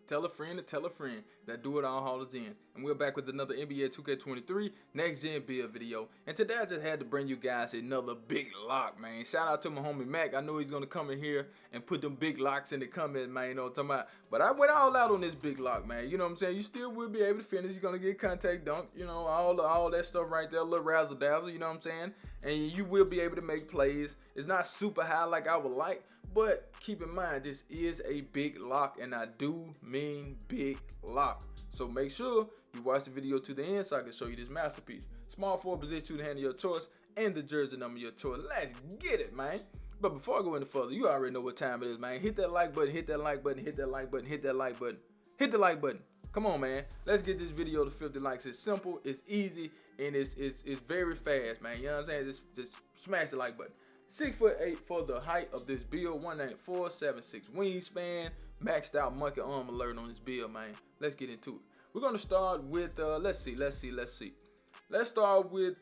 tell a friend to tell a friend that Do It All Hall is in. And we're back with another NBA 2K23 Next Gen build video. And today I just had to bring you guys another big lock, man. Shout out to my homie Mac. I knew he's going to come in here and put them big locks in the comments, man. You know what I'm talking about? But I went all out on this big lock, man. You know what I'm saying? You still will be able to finish. You're going to get contact dunk. You know, all that stuff right there. A little razzle dazzle, you know what I'm saying? And you will be able to make plays. It's not super high like I would like, but keep in mind this is a big lock, and I do mean big lock. So make sure you watch the video to the end so I can show you this masterpiece. Small forward position to the hand of your choice and the jersey number of your choice. Let's get it, man. But before I go any further, you already know what time it is, man. Hit that like button, hit that like button, hit that like button, hit that like button, hit the like button. Come on, man. Let's get this video to 50 likes. It's simple, it's easy, and it's very fast, man. You know what I'm saying? Just smash the like button. 6'8" for the height of this build, 194, 7'6" wingspan, maxed out monkey arm alert on this build, man. Let's get into it. We're gonna start with let's see. Let's start with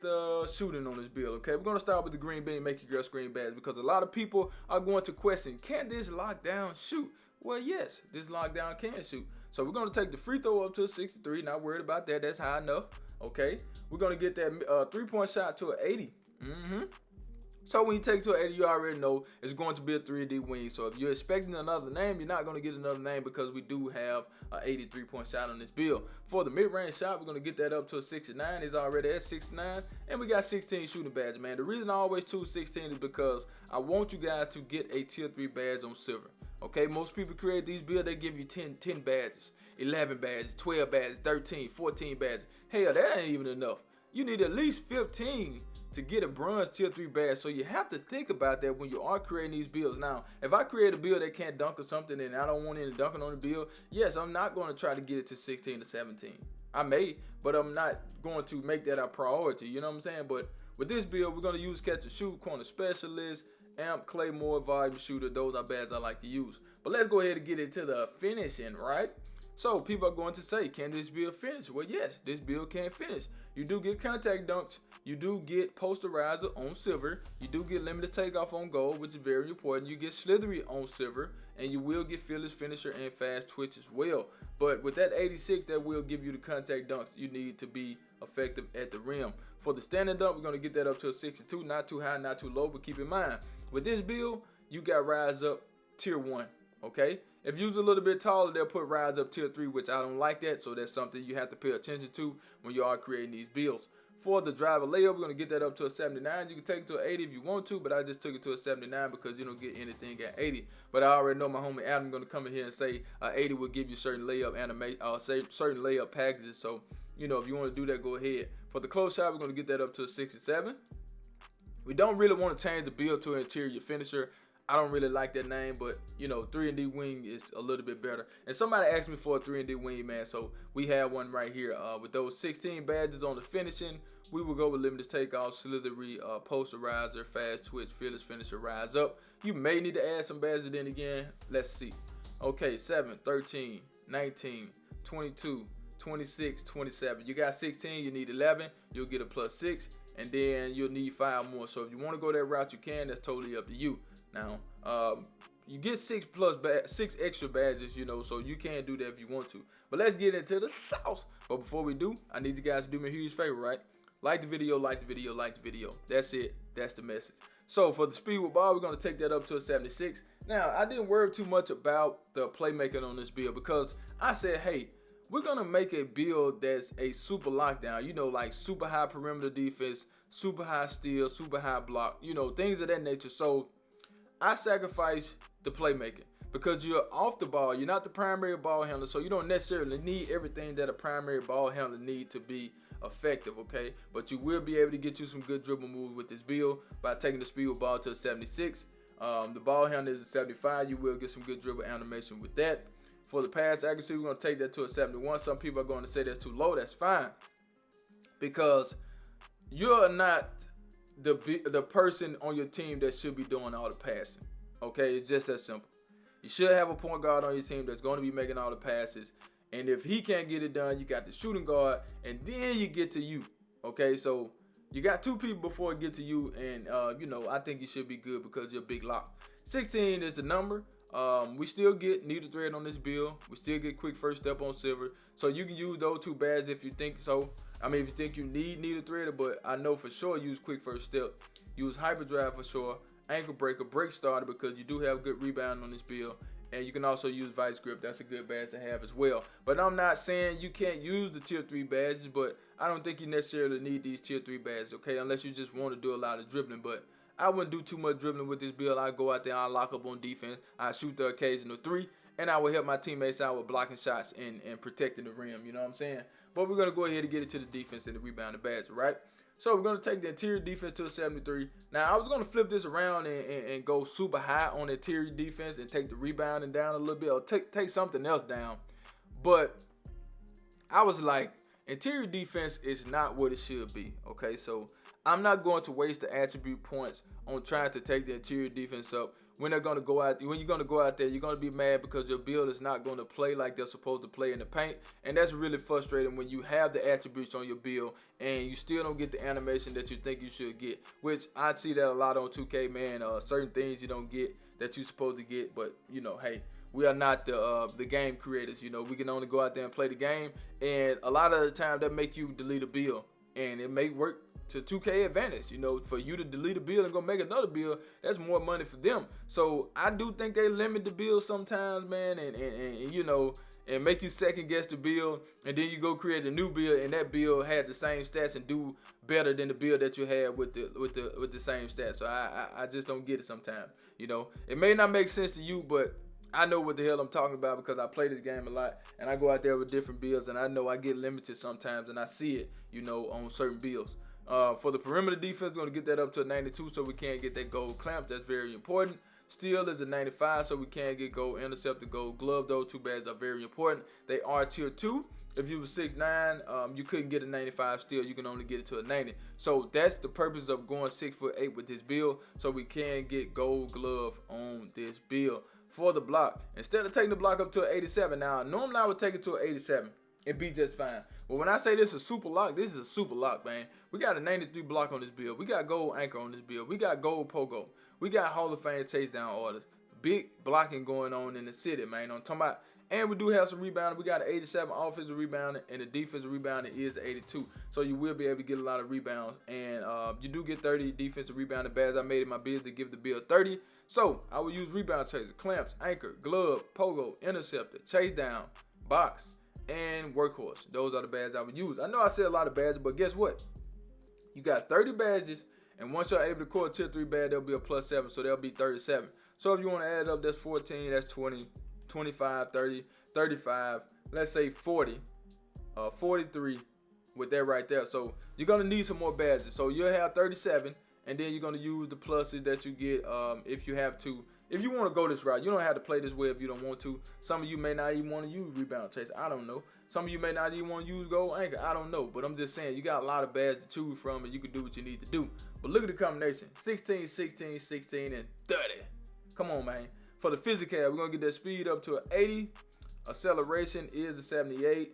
shooting on this build, okay? We're gonna start with the green bean, make your girl scream badge, because a lot of people are going to question, can this lockdown shoot? Well, yes, this lockdown can shoot. So we're gonna take the free throw up to a 63. Not worried about that. That's high enough. Okay. We're gonna get that 3-point shot to an 80. So when you take it to an 80, you already know it's going to be a 3&D wing. So if you're expecting another name, you're not going to get another name because we do have an 83-point shot on this build. For the mid-range shot, we're going to get that up to a 69. It's already at 69. And we got 16 shooting badges, man. The reason I always choose 16 is because I want you guys to get a tier 3 badge on silver. Okay, most people create these builds, they give you 10 badges, 11 badges, 12 badges, 13, 14 badges. Hell, that ain't even enough. You need at least 15 to get a bronze tier 3 badge. So you have to think about that when you are creating these builds. Now, if I create a build that can't dunk or something and I don't want any dunking on the build, yes, I'm not going to try to get it to 16 to 17. I may, but I'm not going to make that a priority. You know what I'm saying? But with this build, we're going to use catch and shoot, corner specialist, amp, claymore, volume shooter. Those are badges I like to use. But let's go ahead and get into the finishing, right? So people are going to say, can this build finish? Well, yes, this build can finish. You do get contact dunks. You do get posterizer on silver. You do get limited takeoff on gold, which is very important. You get slithery on silver, and you will get fearless finisher and fast twitch as well. But with that 86, that will give you the contact dunks you need to be effective at the rim. For the standing dunk, we're going to get that up to a 62. Not too high, not too low, but keep in mind, with this build, you got rise up tier 1. Okay, if you're a little bit taller, they'll put rise up tier 3, which I don't like that, so that's something you have to pay attention to when you are creating these builds. For the driver layup, we're going to get that up to a 79. You can take it to an 80 if you want to, but I just took it to a 79 because you don't get anything at 80. But I already know my homie Adam going to come in here and say 80 will give you certain layup certain layup packages. So, you know, if you want to do that, go ahead. For the close shot, we're going to get that up to a 67. We don't really want to change the build to an interior finisher. I don't really like that name, but you know, 3&D wing is a little bit better. And somebody asked me for a 3&D wing, man, so we have one right here. With those 16 badges on the finishing, we will go with limited takeoff, slithery, posterizer, fast twitch, fearless finisher, rise up. You may need to add some badges, then again, let's see. Okay, 7, 13, 19, 22, 26, 27. You got 16, you need 11, you'll get a +6, and then you'll need 5 more. So if you want to go that route, you can. That's totally up to you. Now, you get 6 extra badges, you know, so you can do that if you want to. But let's get into the sauce. But before we do, I need you guys to do me a huge favor, right? Like the video, like the video, like the video. That's it. That's the message. So for the speed with ball, we're going to take that up to a 76. Now, I didn't worry too much about the playmaking on this build because I said, hey, we're going to make a build that's a super lockdown, you know, like super high perimeter defense, super high steal, super high block, you know, things of that nature. So I sacrifice the playmaking because you're off the ball. You're not the primary ball handler, so you don't necessarily need everything that a primary ball handler need to be effective, okay? But you will be able to get you some good dribble moves with this build by taking the speed with ball to a 76. The ball handler is a 75. You will get some good dribble animation with that. For the pass accuracy, we're going to take that to a 71. Some people are going to say that's too low. That's fine because you're not the person on your team that should be doing all the passing. Okay, it's just that simple. You should have a point guard on your team that's going to be making all the passes. And if he can't get it done, you got the shooting guard, and then you get to you. Okay, so you got 2 people before it get to you, and you know, I think you should be good because you're a big lock. 16 is the number. We still get needle thread on this build. We still get quick first step on silver. So you can use those 2 badges if you think so. I mean, if you think you need needle thread, but I know for sure use quick first step. Use hyperdrive for sure. Ankle breaker, break starter, because you do have good rebound on this build. And you can also use vice grip. That's a good badge to have as well. But I'm not saying you can't use the tier 3 badges, but I don't think you necessarily need these tier 3 badges, okay? Unless you just want to do a lot of dribbling. But I wouldn't do too much dribbling with this build. I go out there, I lock up on defense, I shoot the occasional 3, and I will help my teammates out with blocking shots and protecting the rim, you know what I'm saying? But we're going to go ahead and get it to the defense and the rebounding badge, right? So we're going to take the interior defense to a 73. Now, I was going to flip this around and go super high on the interior defense and take the rebounding down a little bit, or take something else down. But I was like, interior defense is not what it should be, okay? So I'm not going to waste the attribute points on trying to take the interior defense up. When you're going to go out there, you're going to be mad because your build is not going to play like they're supposed to play in the paint. And that's really frustrating when you have the attributes on your build and you still don't get the animation that you think you should get, which I see that a lot on 2K, man. Certain things you don't get that you're supposed to get, but, you know, hey, we are not the game creators. You know, we can only go out there and play the game, and a lot of the time that make you delete a build, and it may work to 2K advantage. You know, for you to delete a build and go make another build, that's more money for them. So I do think they limit the build sometimes, man, and you know, and make you second guess the build, and then you go create a new build, and that build had the same stats and do better than the build that you had with the same stats. So I just don't get it sometimes. You know, it may not make sense to you, but I know what the hell I'm talking about because I play this game a lot, and I go out there with different builds, and I know I get limited sometimes, and I see it, you know, on certain builds. For the perimeter defense, going to get that up to a 92 so we can't get that gold clamp. That's very important. Steal is a 95 so we can't get gold intercept, the gold glove. Those 2 badges are very important. They are tier 2. If you were 6'9", you couldn't get a 95 steal. You can only get it to a 90. So that's the purpose of going 6'8" with this build, so we can get gold glove on this build. For the block, instead of taking the block up to an 87, now normally I would take it to an 87 and be just fine. But when I say this is a super lock, this is a super lock, man. We got a 93 block on this build. We got gold anchor on this build. We got gold pogo. We got Hall of Fame chase down orders. Big blocking going on in the city, man. I'm talking about, and we do have some rebounding. We got an 87 offensive rebounding, and the defensive rebounding is 82. So you will be able to get a lot of rebounds, and you do get 30 defensive rebounding badges. I made it my build to give the build 30. So I will use rebound chaser, clamps, anchor, glove, pogo, interceptor, chase down, box, and workhorse. Those are the badges I would use. I know I said a lot of badges, but guess what? You got 30 badges, and once you're able to core a tier 3 badge, there'll be a +7, so there'll be 37. So if you want to add up, that's 14, that's 20, 25, 30, 35, let's say 40, 43 with that right there. So you're going to need some more badges. So you'll have 37, and then you're going to use the pluses that you get if you have to. If you want to go this route, you don't have to play this way if you don't want to. Some of you may not even want to use rebound chase. I don't know. Some of you may not even want to use gold anchor. I don't know. But I'm just saying, you got a lot of badges to choose from, and you can do what you need to do. But look at the combination. 16, 16, 16, and 30. Come on, man. For the physical, we're going to get that speed up to an 80. Acceleration is a 78.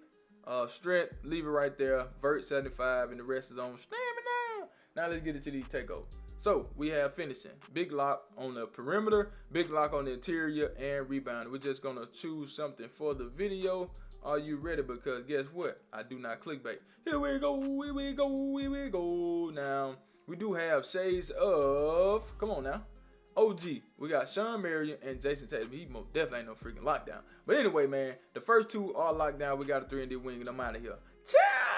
Strength, leave it right there. Vert, 75, and the rest is on stamina. Now let's get into these takeovers. So we have finishing, big lock on the perimeter, big lock on the interior, and rebound. We're just gonna choose something for the video. Are you ready? Because guess what? I do not clickbait. Here we go, here we go, here we go. Now we do have shades of, come on now, OG. We got SHAWN, MARION, and Jason Tatum. He most definitely ain't no freaking lockdown. But anyway, man, the first 2 are locked down. We got a 3&D wing, and I'm out of here. Ciao.